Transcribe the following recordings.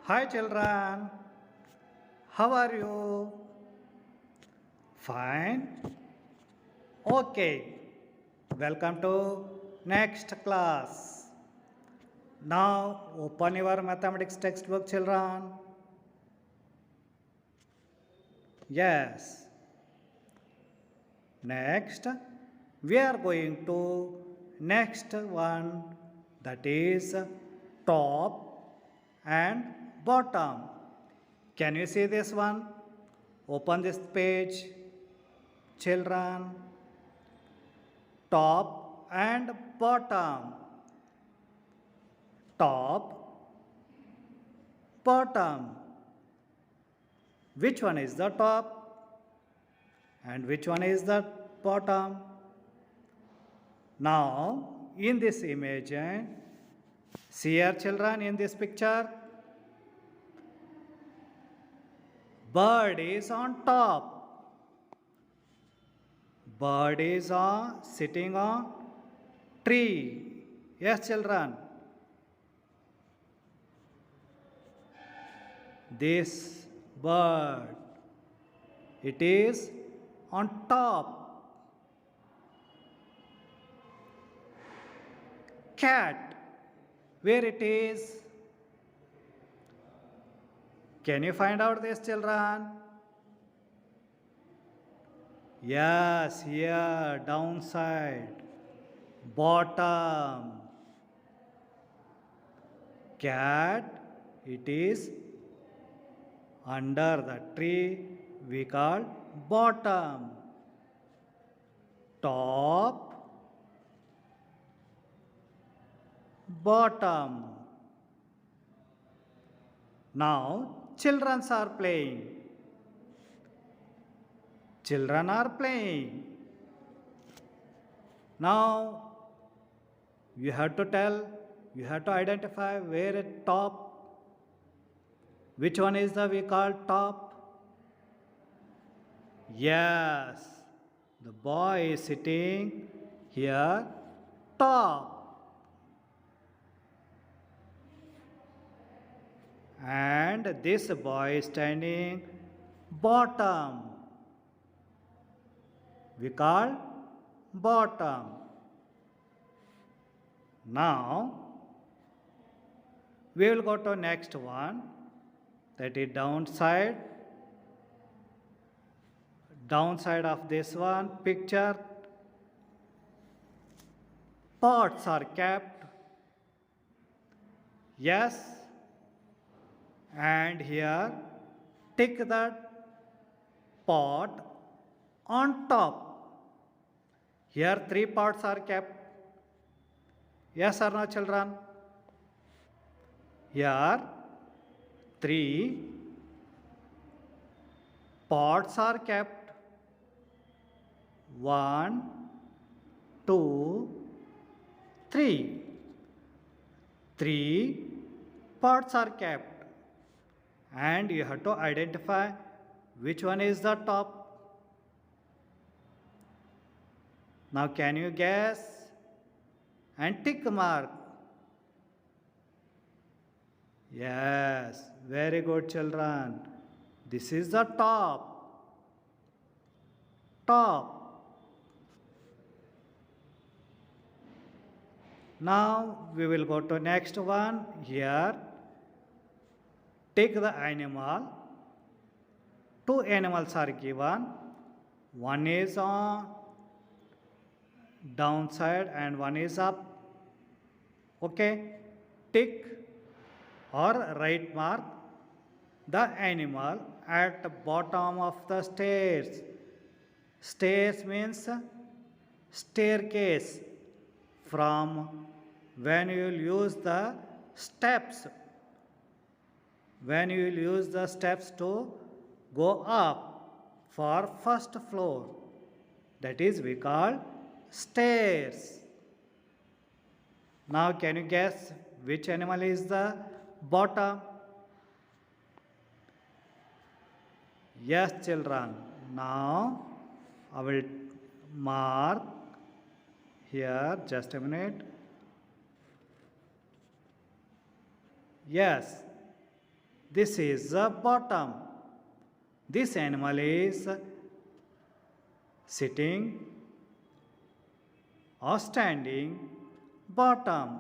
Hi children, how are you? Fine? Okay, welcome to next class. Now open your mathematics textbook children. Yes. Next, we are going to next one, that is top and bottom. Can you see this one? Open this page, children. Top and bottom. Top, bottom. Which one is the top and which one is the bottom? Now, in this image, see here children, in this picture, bird is on top. Bird is sitting on tree. Yes children. This bird, it is on top. Cat, where it is? Can you find out this children? Yes, here, downside, bottom. Cat, it is under the tree, we call bottom. Top, bottom. Now, children are playing. Children are playing. Now, you have to tell, you have to identify where it top. Which one is the we call top? Yes, the boy is sitting here, top. And this boy is standing bottom. We call bottom. Now, we will go to next one, that is downside. Downside of this one picture, pots are kept. Yes, and here tick that pot on top. Here three pots are kept. Yes or no children? Here three pots are kept. 1, 2, 3. 3 pots are kept. And you have to identify which one is the top. Now can you guess? And tick mark. Yes, very good children. This is the top. Top. Now we will go to next one. Here, take the animal. Two animals are given. One is on downside and one is up. Okay, tick or right mark the animal at the bottom of the stairs. Stairs means staircase. From when you will use the steps, when you will use the steps to go up for first floor, that is we call stairs. Now can you guess which animal is the bottom? Yes children. Now I will mark here, just a minute. Yes, This is the bottom. This animal is sitting or standing bottom.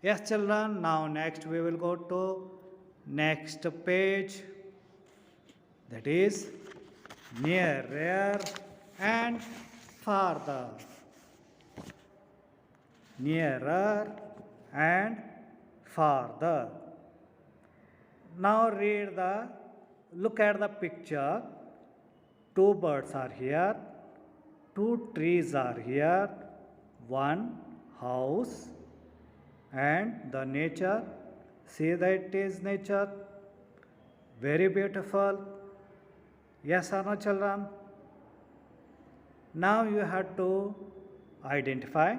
Yes, children, now next we will go to next page, that is nearer and farther. Nearer and farther. Now look at the picture. Two birds are here, two trees are here, one house, and the nature. See that it is nature. Very beautiful. Yes or no, children? Now you have to identify.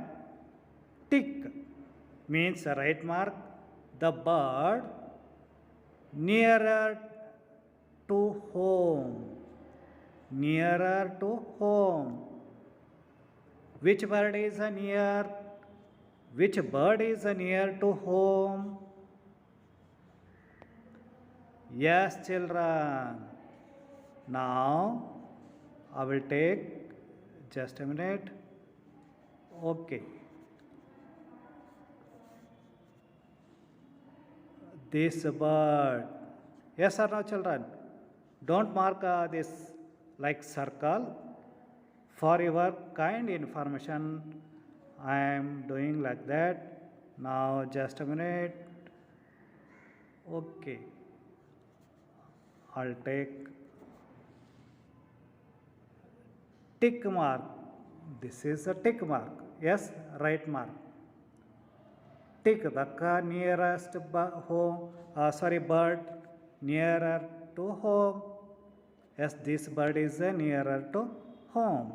Tick means right mark the bird nearer to home. Nearer to home. Which bird is near? Which bird is near to home? Yes, children. Now I will take just a minute. Okay. This bird. Yes or no, children? Don't mark this like circle. For your kind information, I am doing like that. Now just a minute. Okay. I'll take tick mark. This is a tick mark. Yes, right mark. Tick the nearest bird nearer to home. Yes, this bird is nearer to home.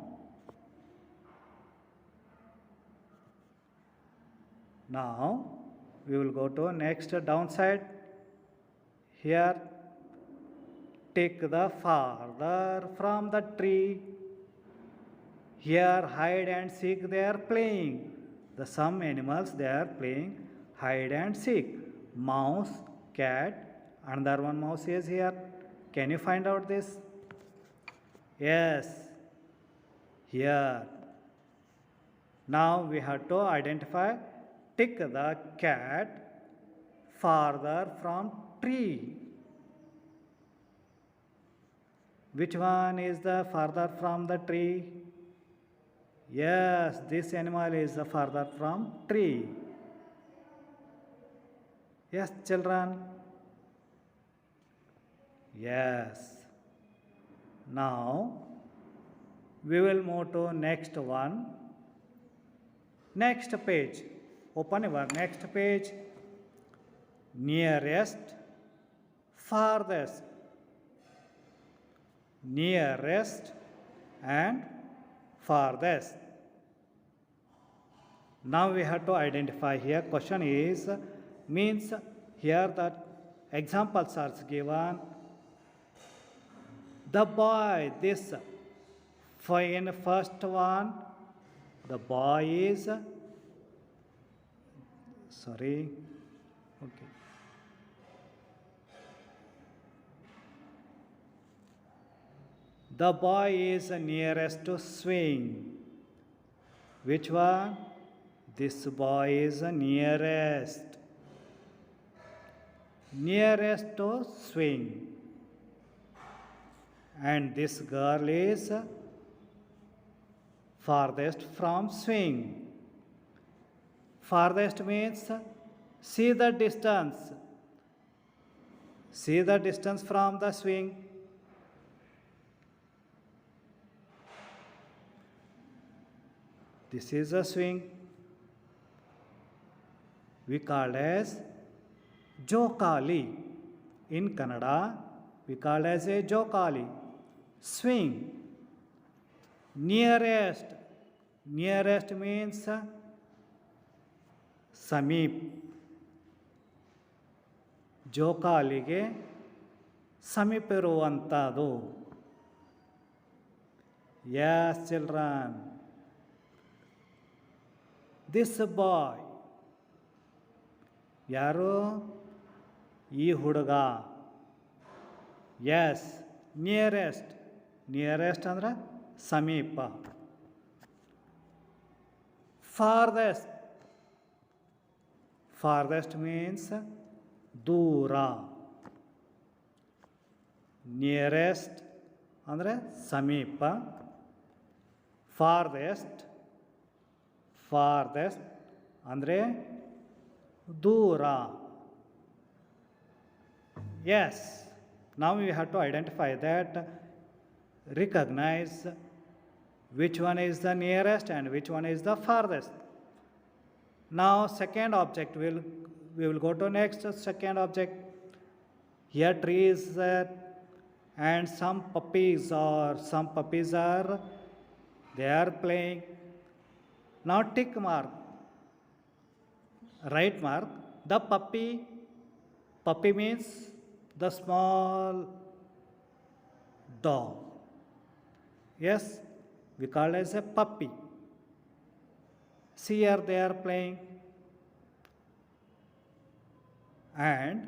Now we will go to next downside. Here, take the farther from the tree. Here, hide and seek they are playing. Some animals they are playing hide and seek. Mouse, cat, another one mouse is here. Can you find out this? Yes, here. Now we have to identify. Take the cat farther from tree. Which one is the farther from the tree? Yes, this animal is farther from tree. Yes, children. Yes. Now we will move to next one. Next page. Open your next page. Nearest, farthest. Nearest and farthest. Now we have to identify here. Question is means here the examples are given. The boy, this in first one, the boy is sorry. Okay. The boy is nearest to swing. Which one? This boy is nearest. Nearest to swing. And this girl is farthest from swing. Farthest means see the distance. See the distance from the swing. This is a swing. We call as jokali. In Kannada, we call as a jokali. Swing. Nearest. Nearest means Sameep. ಜೋಕಾಲಿಗೆ ಸಮೀಪ ಇರುವಂಥದ್ದು. Yes, children. This boy ಯಾರು? ಈ ಹುಡುಗ. S, nearest. Nearest ಅಂದ್ರೆ ಸಮೀಪ. Farthest. Farthest means ದೂರ. Nearest ಅಂದರೆ ಸಮೀಪ. ಫಾರ್ದೆಸ್ಟ್, ಫಾರ್ದೆಸ್ಟ್ ಅಂದರೆ ದೂರ. Yes, now we have to identify that, recognize which one is the nearest and which one is the farthest. Now second object, we will go to next second object. Here trees and some puppies are they are playing. Now tick mark, right mark the puppy. Puppy means the small dog. Yes, we call it as a puppy. See here they are playing. And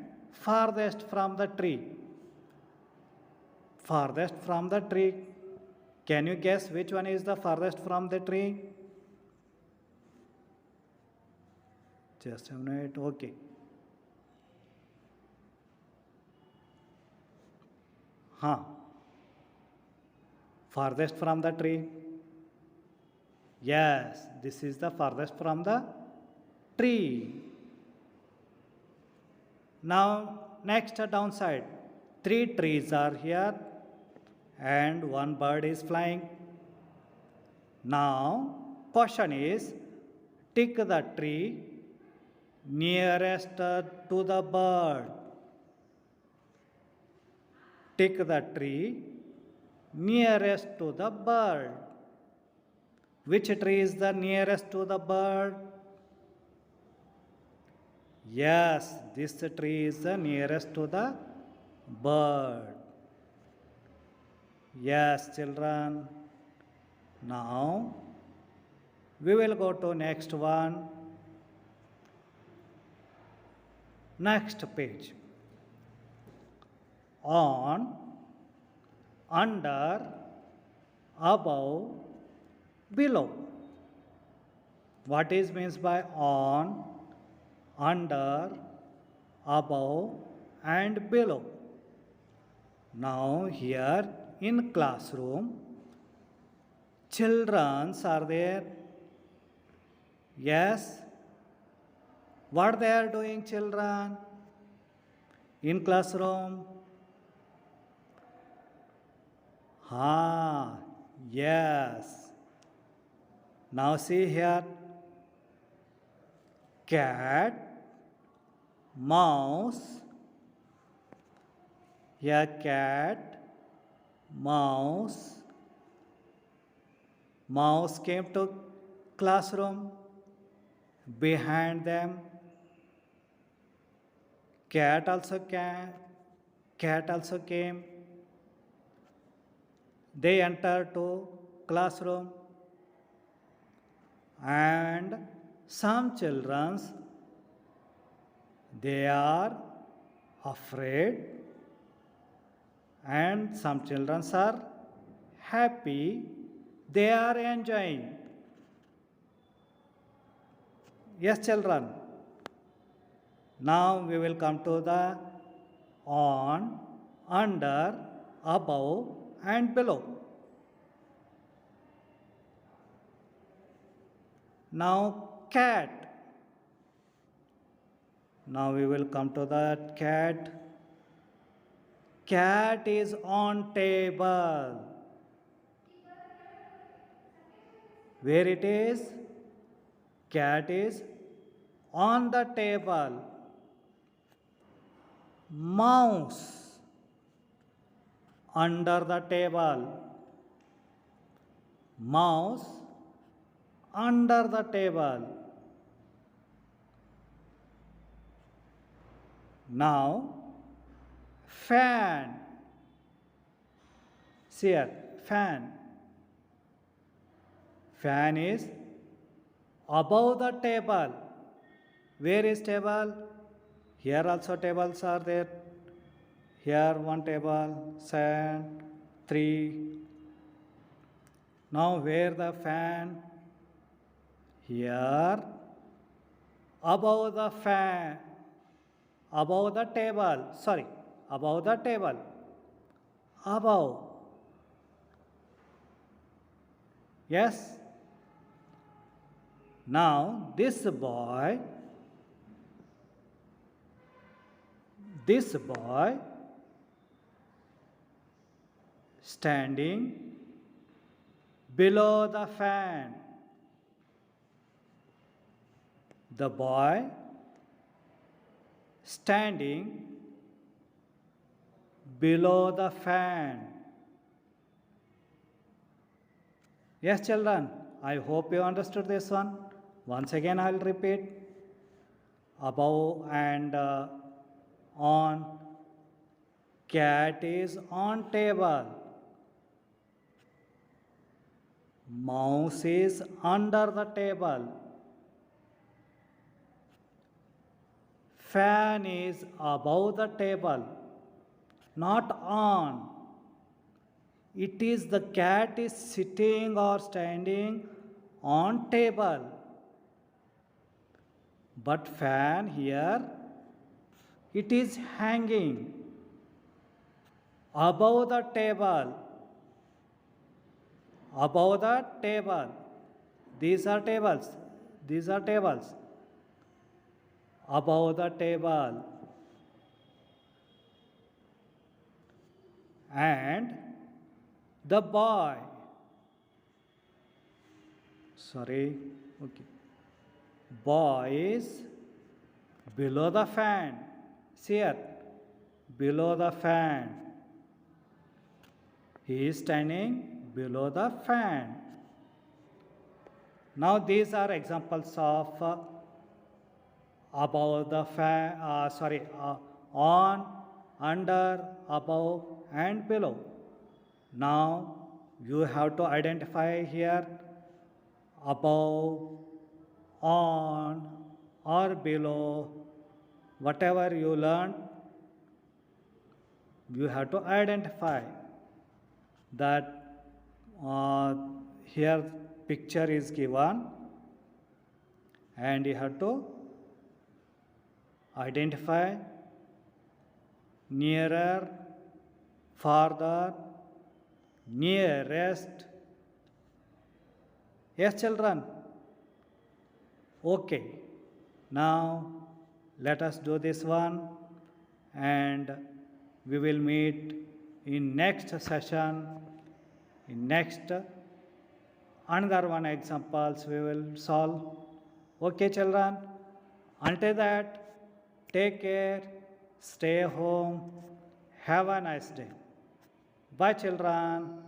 farthest from the tree. Farthest from the tree. Can you guess which one is the farthest from the tree? Just a minute. Okay. Farthest from the tree. Yes, this is the farthest from the tree. Now next downside. 3 trees are here and 1 bird is flying. Now question is, tick the tree nearest to the bird. Tick the tree nearest to the bird. Which tree is the nearest to the bird? Yes, this tree is the nearest to the bird. Yes, children. Now we will go to next one. Next page. On, under, above, below. What is means by on, under, above and below? Now here in classroom, children are there. Yes, what they are doing, children, in classroom? Yes. Now see here, cat, mouse. Here cat, mouse. Mouse came to classroom. Behind them, cat also came. They entered to classroom, and some children, they are afraid, and some children are happy. They are enjoying. Yes, children. Now we will come to the on, under, above and below. Now cat. Now we will come to the cat. Cat is on table. Where it is? Cat is on the table. Mouse under the table. Mouse under the table. Now fan. See here, fan. Fan is above the table. Where is table? Here also tables are there. Here one table, sand, 3. Now where the fan? Here, above the fan, above the table, sorry, above the table, above. Yes? Now this boy standing below the fan. The boy standing below the fan. Yes, children, I hope you understood this one. Once again, I will repeat. Above and on. Cat is on table. Mouse is under the table. Fan is above the table, not on. It is the cat is sitting or standing on table. But fan here, it is hanging above the table. Above the table. These are tables. These are tables. Above the table. And the boy. Sorry. Okay. Boy is below the fan. See here. Below the fan. He is standing below the fan. Now these are examples of above the fan, on, under, above and below. Now you have to identify here above, on or below, whatever you learn, you have to identify that here picture is given and you have to identify nearer, farther, nearest. Yes, children? Okay. Now let us do this one and we will meet in next session. In next another one examples we will solve. Okay, children? Until that, take care, stay home, have a nice day. Bye, children.